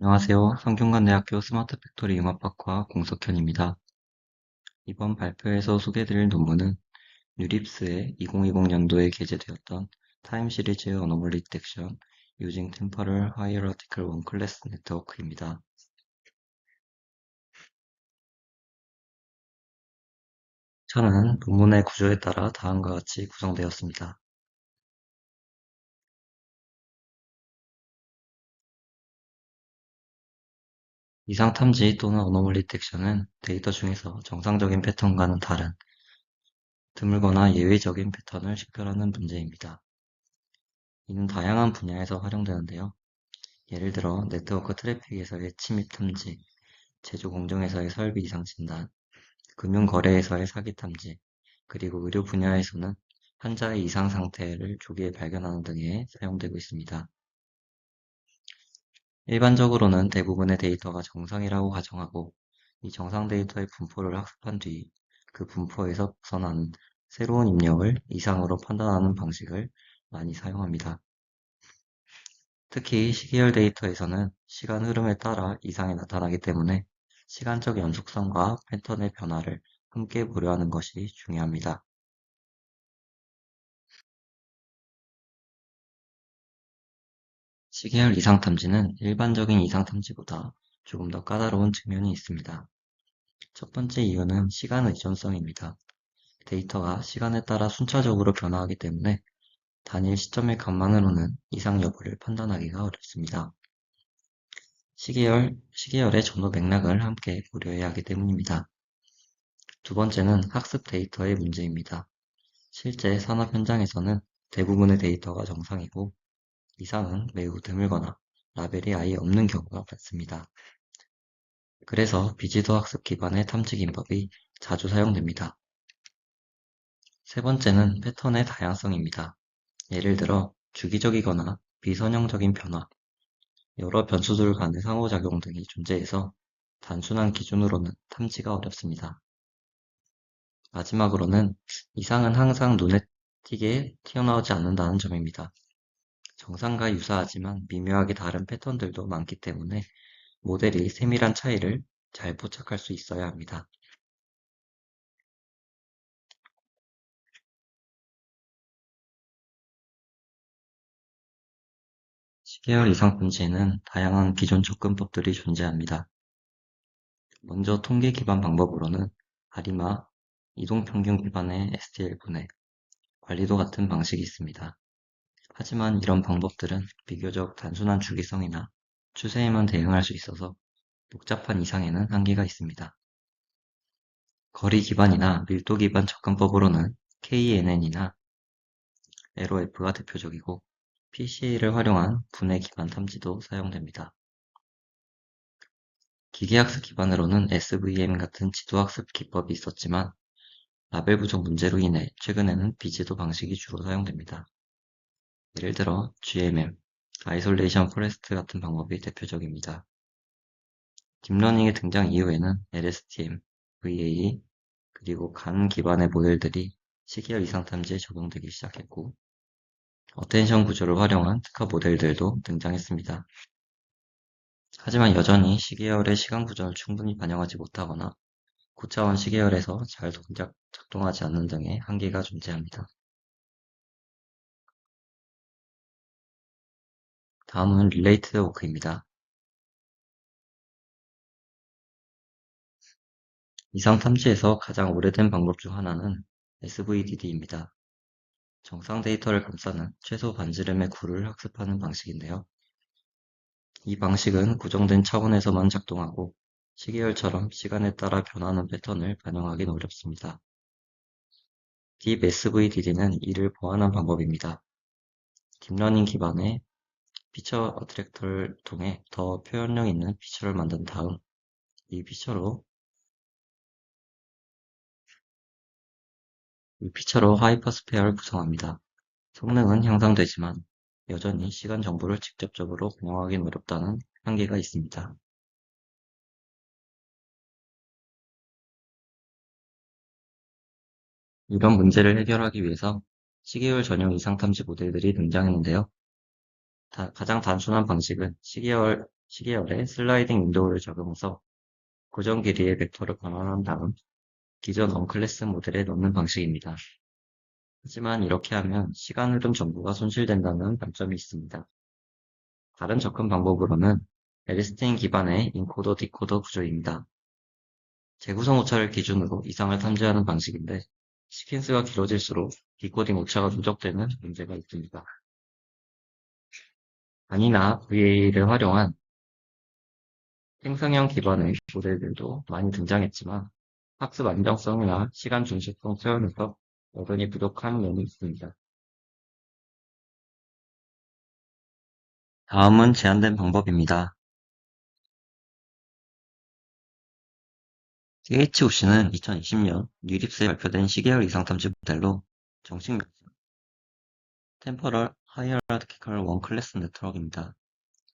안녕하세요. 성균관대학교 스마트 팩토리 융합학과 공석현입니다. 이번 발표에서 소개해드릴 논문은 뉴립스의 2020년도에 게재되었던 타임 시리즈 어노멀리 디텍션 using temporal hierarchical one class network입니다. 차는 논문의 구조에 따라 다음과 같이 구성되었습니다. 이상 탐지 또는 어노멀리 디텍션은 데이터 중에서 정상적인 패턴과는 다른 드물거나 예외적인 패턴을 식별하는 문제입니다. 이는 다양한 분야에서 활용되는데요. 예를 들어 네트워크 트래픽에서의 침입 탐지, 제조 공정에서의 설비 이상 진단, 금융 거래에서의 사기 탐지, 그리고 의료 분야에서는 환자의 이상 상태를 조기에 발견하는 등에 사용되고 있습니다. 일반적으로는 대부분의 데이터가 정상이라고 가정하고 이 정상 데이터의 분포를 학습한 뒤 그 분포에서 벗어나는 새로운 입력을 이상으로 판단하는 방식을 많이 사용합니다. 특히 시계열 데이터에서는 시간 흐름에 따라 이상이 나타나기 때문에 시간적 연속성과 패턴의 변화를 함께 고려하는 것이 중요합니다. 시계열 이상 탐지는 일반적인 이상 탐지보다 조금 더 까다로운 측면이 있습니다. 첫 번째 이유는 시간 의존성입니다. 데이터가 시간에 따라 순차적으로 변화하기 때문에 단일 시점의 값만으로는 이상 여부를 판단하기가 어렵습니다. 시계열의 전후 맥락을 함께 고려해야 하기 때문입니다. 두 번째는 학습 데이터의 문제입니다. 실제 산업 현장에서는 대부분의 데이터가 정상이고 이상은 매우 드물거나 라벨이 아예 없는 경우가 많습니다. 그래서 비지도 학습 기반의 탐지 기법이 자주 사용됩니다. 세 번째는 패턴의 다양성입니다. 예를 들어 주기적이거나 비선형적인 변화, 여러 변수들 간의 상호작용 등이 존재해서 단순한 기준으로는 탐지가 어렵습니다. 마지막으로는 이상은 항상 눈에 띄게 튀어나오지 않는다는 점입니다. 정상과 유사하지만 미묘하게 다른 패턴들도 많기 때문에 모델이 세밀한 차이를 잘 포착할 수 있어야 합니다. 시계열 이상 탐지에는 다양한 기존 접근법들이 존재합니다. 먼저 통계 기반 방법으로는 아리마, 이동평균 기반의 STL 분해, 관리도 같은 방식이 있습니다. 하지만 이런 방법들은 비교적 단순한 주기성이나 추세에만 대응할 수 있어서 복잡한 이상에는 한계가 있습니다. 거리 기반이나 밀도 기반 접근법으로는 KNN이나 LOF가 대표적이고 PCA를 활용한 분해 기반 탐지도 사용됩니다. 기계학습 기반으로는 SVM 같은 지도학습 기법이 있었지만 라벨 부족 문제로 인해 최근에는 비지도 방식이 주로 사용됩니다. 예를 들어 GMM, 아이솔레이션 포레스트 같은 방법이 대표적입니다. 딥러닝의 등장 이후에는 LSTM, VAE, 그리고 간 기반의 모델들이 시계열 이상 탐지에 적용되기 시작했고 어텐션 구조를 활용한 특화 모델들도 등장했습니다. 하지만 여전히 시계열의 시간 구조를 충분히 반영하지 못하거나 고차원 시계열에서 잘 작동하지 않는 등의 한계가 존재합니다. 다음은 릴레이트드 워크입니다. 이상 탐지에서 가장 오래된 방법 중 하나는 SVDD입니다. 정상 데이터를 감싸는 최소 반지름의 굴을 학습하는 방식인데요. 이 방식은 고정된 차원에서만 작동하고 시계열처럼 시간에 따라 변하는 패턴을 반영하기는 어렵습니다. Deep SVDD는 이를 보완한 방법입니다. 딥러닝 기반의 피처 어트랙터를 통해 더 표현력 있는 피처를 만든 다음 이 피처로 하이퍼스페어를 구성합니다. 성능은 향상되지만 여전히 시간 정보를 직접적으로 반영하기는 어렵다는 한계가 있습니다. 이런 문제를 해결하기 위해서 시계열 전용 이상 탐지 모델들이 등장했는데요. 가장 단순한 방식은 시계열에 슬라이딩 윈도우를 적용해서 고정 길이의 벡터를 변환한 다음 기존 원클래스 모델에 넣는 방식입니다. 하지만 이렇게 하면 시간 흐름 정보가 손실된다는 단점이 있습니다. 다른 접근 방법으로는 에르스틴 기반의 인코더 디코더 구조입니다. 재구성 오차를 기준으로 이상을 탐지하는 방식인데 시퀀스가 길어질수록 디코딩 오차가 누적되는 문제가 있습니다. 단위나 VA를 활용한 생성형 기반의 모델들도 많이 등장했지만 학습 안정성이나 시간 중시성 체험에서 여전히 부족한 면이 있습니다. 다음은 제한된 방법입니다. THOC는 2020년 뉴립스에 발표된 시계열 이상 탐지 모델로 정식 명칭 Temporal Hierarchical One Class Network입니다.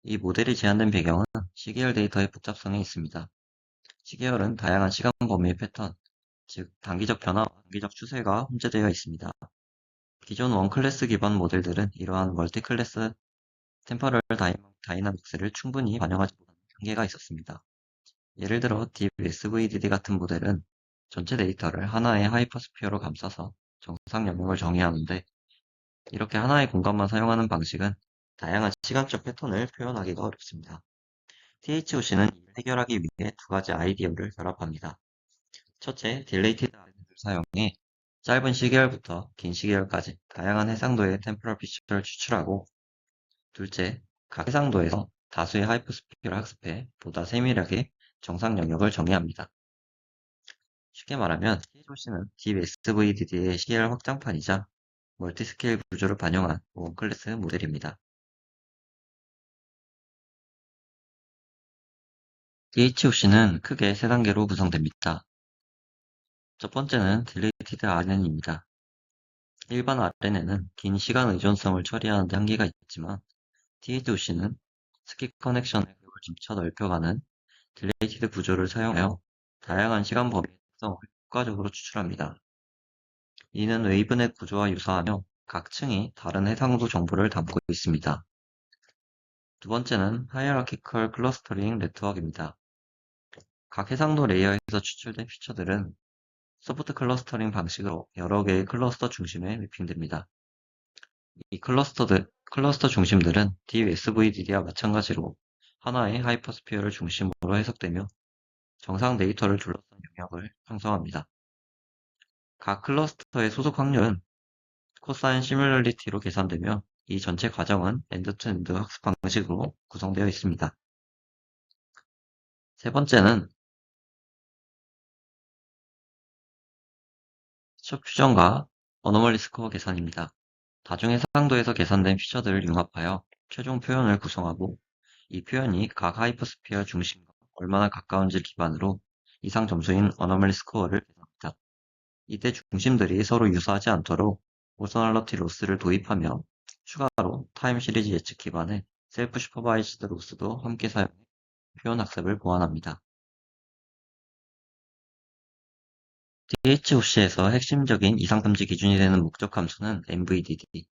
이 모델이 제한된 배경은 시계열 데이터의 복잡성에 있습니다. 시계열은 다양한 시간 범위의 패턴, 즉 단기적 변화와 단기적 추세가 혼재되어 있습니다. 기존 원클래스 기반 모델들은 이러한 멀티클래스 템퍼럴 다이나믹스를 충분히 반영하지 못하는 한계가 있었습니다. 예를 들어 Deep SVDD 같은 모델은 전체 데이터를 하나의 하이퍼스피어로 감싸서 정상 영역을 정의하는데 이렇게 하나의 공간만 사용하는 방식은 다양한 시간적 패턴을 표현하기가 어렵습니다. THOC는 이를 해결하기 위해 두 가지 아이디어를 결합합니다. 첫째, 딜레이티드 RNN을 사용해 짧은 시계열부터 긴 시계열까지 다양한 해상도의 템포럴 피처를 추출하고 둘째, 각 해상도에서 다수의 하이퍼스피어를 학습해 보다 세밀하게 정상 영역을 정의합니다. 쉽게 말하면 THOC는 Deep SVDD의 시계열 확장판이자 멀티스케일 구조를 반영한 원클래스 모델입니다. THOC는 크게 세 단계로 구성됩니다. 첫 번째는 딜레이티드 RNN입니다. 일반 RNN은 긴 시간 의존성을 처리하는 데 한계가 있지만 THOC는 스킵 커넥션의 벽을 점차 넓혀가는 딜레이티드 구조를 사용하여 다양한 시간 범위의 특성을 효과적으로 추출합니다. 이는 웨이브넷 구조와 유사하며 각 층이 다른 해상도 정보를 담고 있습니다. 두 번째는 하이어라키컬 클러스터링 네트워크입니다. 각 해상도 레이어에서 추출된 피처들은 소프트 클러스터링 방식으로 여러 개의 클러스터 중심에 매핑됩니다. 이 클러스터 중심들은 DSVDD와 마찬가지로 하나의 하이퍼스피어를 중심으로 해석되며 정상 데이터를 둘러싼 영역을 형성합니다. 각 클러스터의 소속 확률은 코사인 시뮬러리티로 계산되며 이 전체 과정은 엔드-투-엔드 학습 방식으로 구성되어 있습니다. 세 번째는 피처 퓨전과 어노멀리 스코어 계산입니다. 다중 해상도에서 계산된 피처들을 융합하여 최종 표현을 구성하고 이 표현이 각 하이퍼스피어 중심과 얼마나 가까운지를 기반으로 이상 점수인 어노멀리 스코어를 계산합니다. 이때 중심들이 서로 유사하지 않도록 오서널러티 로스를 도입하며 추가로 타임 시리즈 예측 기반의 셀프 슈퍼바이즈드 로스도 함께 사용해 표현 학습을 보완합니다. DHOC에서 핵심적인 이상 탐지 기준이 되는 목적 함수는 MVDD,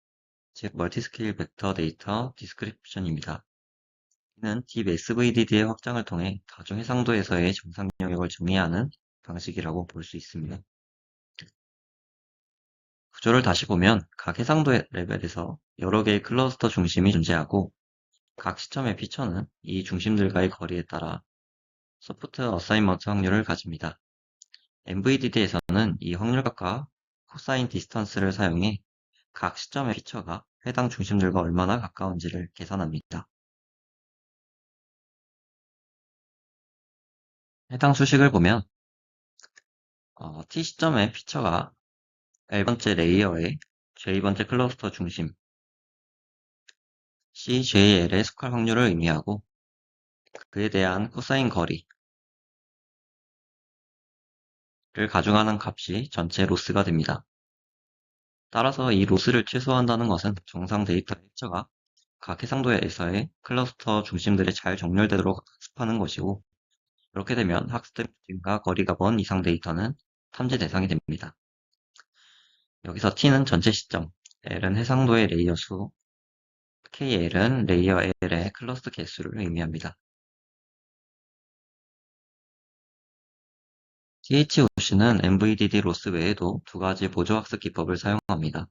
즉 멀티스케일 벡터 데이터 디스크립션입니다. 이는 Deep SVDD의 확장을 통해 다중 해상도에서의 정상 영역을 정의하는 방식이라고 볼 수 있습니다. 구조를 다시 보면 각 해상도의 레벨에서 여러 개의 클러스터 중심이 존재하고 각 시점의 피처는 이 중심들과의 거리에 따라 소프트 어사인먼트 확률을 가집니다. MVDD에서는 이 확률값과 코사인 디스턴스를 사용해 각 시점의 피처가 해당 중심들과 얼마나 가까운지를 계산합니다. 해당 수식을 보면 T 시점의 피처가 L번째 레이어의 J번째 클러스터 중심 CJL의 속할 확률을 의미하고 그에 대한 코사인 거리를 가중하는 값이 전체 로스가 됩니다. 따라서 이 로스를 최소화한다는 것은 정상 데이터의 피처가 각 해상도에서의 클러스터 중심들에 잘 정렬되도록 학습하는 것이고 이렇게 되면 학습된 중심과 거리가 먼 이상 데이터는 탐지 대상이 됩니다. 여기서 T는 전체 시점, L은 해상도의 레이어 수, KL은 레이어 L의 클러스터 개수를 의미합니다. THOC는 MVDD 로스 외에도 두 가지 보조학습 기법을 사용합니다.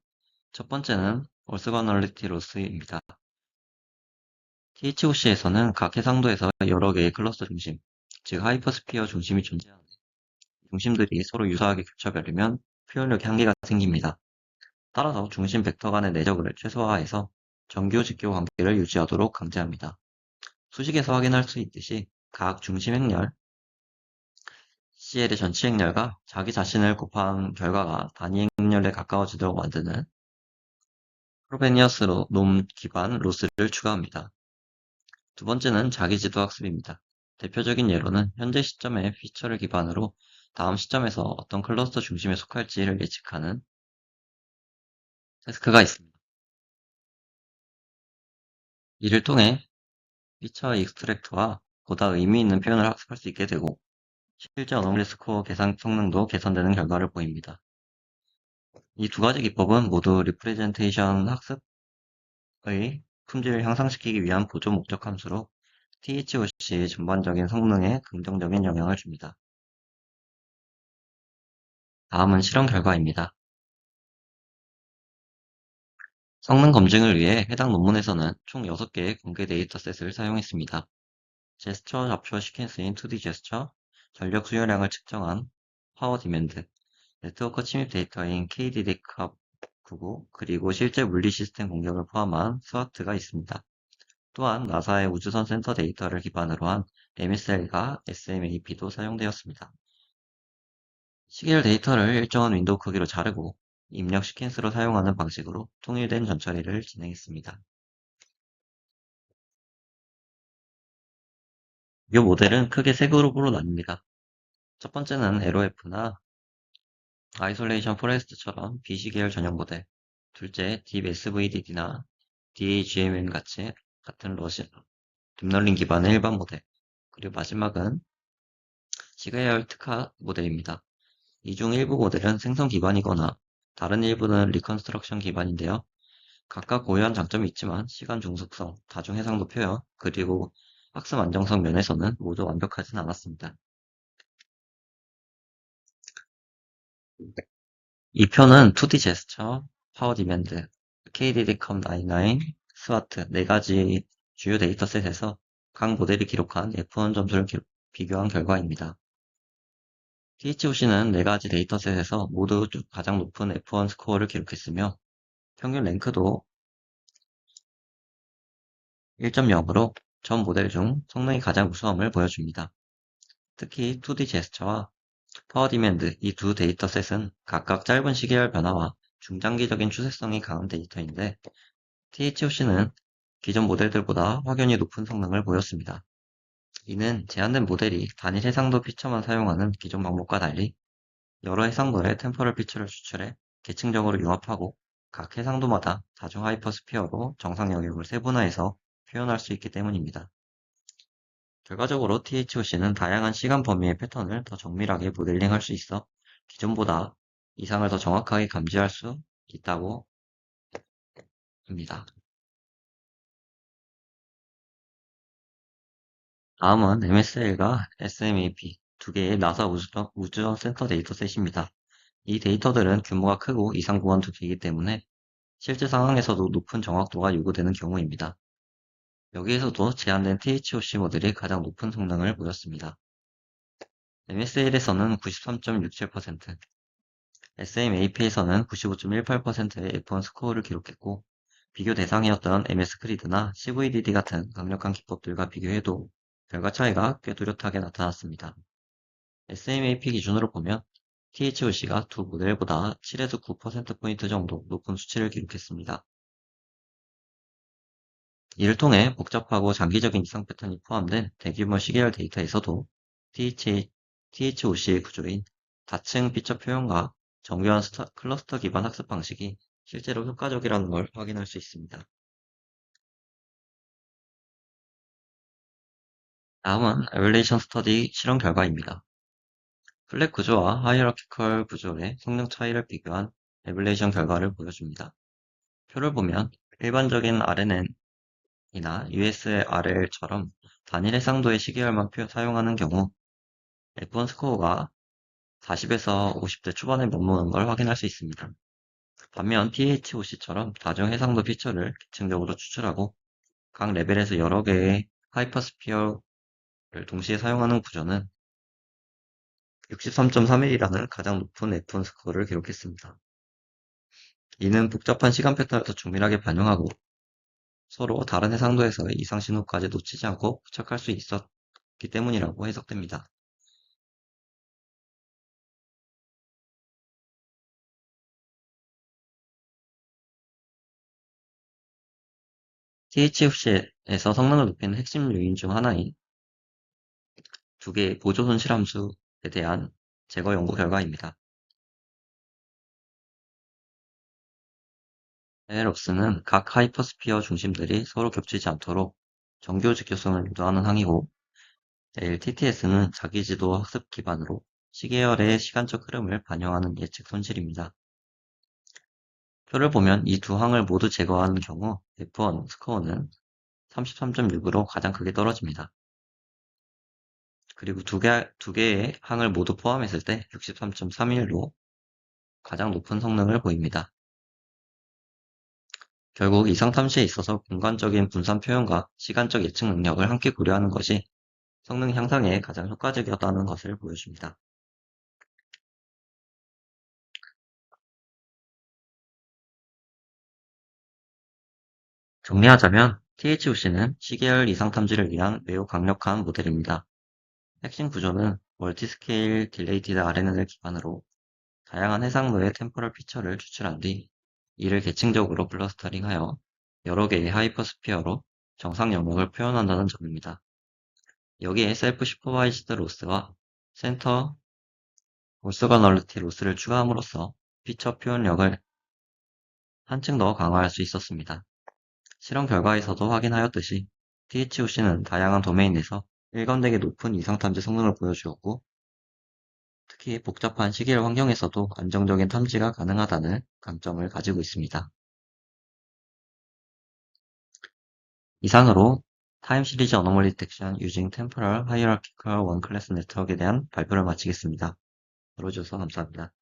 첫 번째는 orthogonality 로스입니다. THOC에서는 각 해상도에서 여러 개의 클러스터 중심, 즉 하이퍼스피어 중심이 존재하는데 중심들이 서로 유사하게 겹쳐버리면 표현력의 한계가 생깁니다. 따라서 중심 벡터 간의 내적을 최소화해서 정규 직교 관계를 유지하도록 강제합니다. 수식에서 확인할 수 있듯이 각 중심 행렬 CL의 전치 행렬과 자기 자신을 곱한 결과가 단위 행렬에 가까워지도록 만드는 프로베니어스 놈 기반 로스를 추가합니다. 두 번째는 자기지도 학습입니다. 대표적인 예로는 현재 시점의 피처를 기반으로 다음 시점에서 어떤 클러스터 중심에 속할지를 예측하는 태스크가 있습니다. 이를 통해 피처 익스트랙트와 보다 의미 있는 표현을 학습할 수 있게 되고 실제 어노멀리 스코어 계산 성능도 개선되는 결과를 보입니다. 이 두 가지 기법은 모두 리프레젠테이션 학습의 품질을 향상시키기 위한 보조 목적 함수로 THOC의 전반적인 성능에 긍정적인 영향을 줍니다. 다음은 실험 결과입니다. 성능 검증을 위해 해당 논문에서는 총 6개의 공개 데이터셋을 사용했습니다. 제스처 좌표 시퀀스인 2D 제스처, 전력 수요량을 측정한 파워 디맨드, 네트워크 침입 데이터인 KDDCAP99, 그리고 실제 물리 시스템 공격을 포함한 스와트가 있습니다. 또한 나사의 우주선 센터 데이터를 기반으로 한 MSL과 SMAP도 사용되었습니다. 시계열 데이터를 일정한 윈도우 크기로 자르고 입력 시퀀스로 사용하는 방식으로 통일된 전처리를 진행했습니다. 이 모델은 크게 세 그룹으로 나뉩니다. 첫 번째는 LOF나 아이솔레이션 포레스트처럼 BC 계열 전용 모델, 둘째 딥 SVDD나 DAGMM 같은 딥러닝 기반의 일반 모델, 그리고 마지막은 시계열 특화 모델입니다. 이 중 일부 모델은 생성 기반이거나 다른 일부는 리컨스트럭션 기반인데요. 각각 고유한 장점이 있지만 시간 중속성, 다중 해상도 표현, 그리고 학습 안정성 면에서는 모두 완벽하진 않았습니다. 이 표는 2D 제스처, 파워 디맨드, KDDCOM99, 스와트 4가지 주요 데이터셋에서 각 모델이 기록한 F1 점수를 비교한 결과입니다. THOC는 4가지 데이터셋에서 모두 가장 높은 F1 스코어를 기록했으며 평균 랭크도 1.0으로 전 모델 중 성능이 가장 우수함을 보여줍니다. 특히 2D 제스처와 파워 디맨드 이 두 데이터셋은 각각 짧은 시계열 변화와 중장기적인 추세성이 강한 데이터인데 THOC는 기존 모델들보다 확연히 높은 성능을 보였습니다. 이는 제한된 모델이 단일 해상도 피처만 사용하는 기존 방법과 달리 여러 해상도의 템포럴 피처를 추출해 계층적으로 융합하고 각 해상도마다 다중 하이퍼스피어로 정상 영역을 세분화해서 표현할 수 있기 때문입니다. 결과적으로 THOC는 다양한 시간 범위의 패턴을 더 정밀하게 모델링할 수 있어 기존보다 이상을 더 정확하게 감지할 수 있다고 합니다. 다음은 MSL과 SMAP 두 개의 나사 우주선 센터 데이터셋입니다. 이 데이터들은 규모가 크고 이상 보안투기이기 때문에 실제 상황에서도 높은 정확도가 요구되는 경우입니다. 여기에서도 제한된 THOC 모델이 가장 높은 성능을 보였습니다. MSL에서는 93.67%, SMAP에서는 95.18%의 F1 스코어를 기록했고 비교 대상이었던 MS크리드나 CVDD 같은 강력한 기법들과 비교해도 결과 차이가 꽤 뚜렷하게 나타났습니다. SMAP 기준으로 보면 THOC가 두 모델보다 7에서 9%포인트 정도 높은 수치를 기록했습니다. 이를 통해 복잡하고 장기적인 이상 패턴이 포함된 대규모 시계열 데이터에서도 THOC의 구조인 다층 피처 표현과 정교한 클러스터 기반 학습 방식이 실제로 효과적이라는 걸 확인할 수 있습니다. 다음은 에벌레이션 스터디 실험 결과입니다. 플랫 구조와 하이어라키컬 구조의 성능 차이를 비교한 에벌레이션 결과를 보여줍니다. 표를 보면 일반적인 RNN이나 USRL처럼 단일 해상도의 시계열만 사용하는 경우 F1 스코어가 40에서 50대 초반에 머무는 걸 확인할 수 있습니다. 반면 THOC처럼 다중 해상도 피처를 계층적으로 추출하고 각 레벨에서 여러 개의 하이퍼스피어를 동시에 사용하는 구조는 63.31이라는 가장 높은 F1 스코어를 기록했습니다. 이는 복잡한 시간 패턴을 더 정밀하게 반영하고 서로 다른 해상도에서의 이상 신호까지 놓치지 않고 포착할 수 있었기 때문이라고 해석됩니다. THFC에서 성능을 높이는 핵심 요인 중 하나인 두 개의 보조손 실함수에 대한 제거 연구 결과입니다. LLOPS는 각 하이퍼스피어 중심들이 서로 겹치지 않도록 정교 직교성을 유도하는 항이고, LTTS는 자기지도 학습 기반으로 시계열의 시간적 흐름을 반영하는 예측 손실입니다. 표를 보면 이 두 항을 모두 제거하는 경우 F1 스코어는 33.6으로 가장 크게 떨어집니다. 그리고 두 개의 항을 모두 포함했을 때 63.31로 가장 높은 성능을 보입니다. 결국 이상 탐시에 있어서 공간적인 분산 표현과 시간적 예측 능력을 함께 고려하는 것이 성능 향상에 가장 효과적이었다는 것을 보여줍니다. 정리하자면 THOC는 시계열 이상 탐지를 위한 매우 강력한 모델입니다. 핵심 구조는 멀티스케일 딜레이티드 RNN을 기반으로 다양한 해상도의 템포럴 피처를 추출한 뒤 이를 계층적으로 클러스터링하여 여러 개의 하이퍼스피어로 정상 영역을 표현한다는 점입니다. 여기에 셀프 슈퍼바이즈드 로스와 센터 올서거널리티 로스를 추가함으로써 피처 표현력을 한층 더 강화할 수 있었습니다. 실험 결과에서도 확인하였듯이 THOC는 다양한 도메인에서 일관되게 높은 이상 탐지 성능을 보여주었고, 특히 복잡한 시계열 환경에서도 안정적인 탐지가 가능하다는 강점을 가지고 있습니다. 이상으로 타임 시리즈 어노멀리 디텍션 using temporal hierarchical one class network에 대한 발표를 마치겠습니다. 들어주셔서 감사합니다.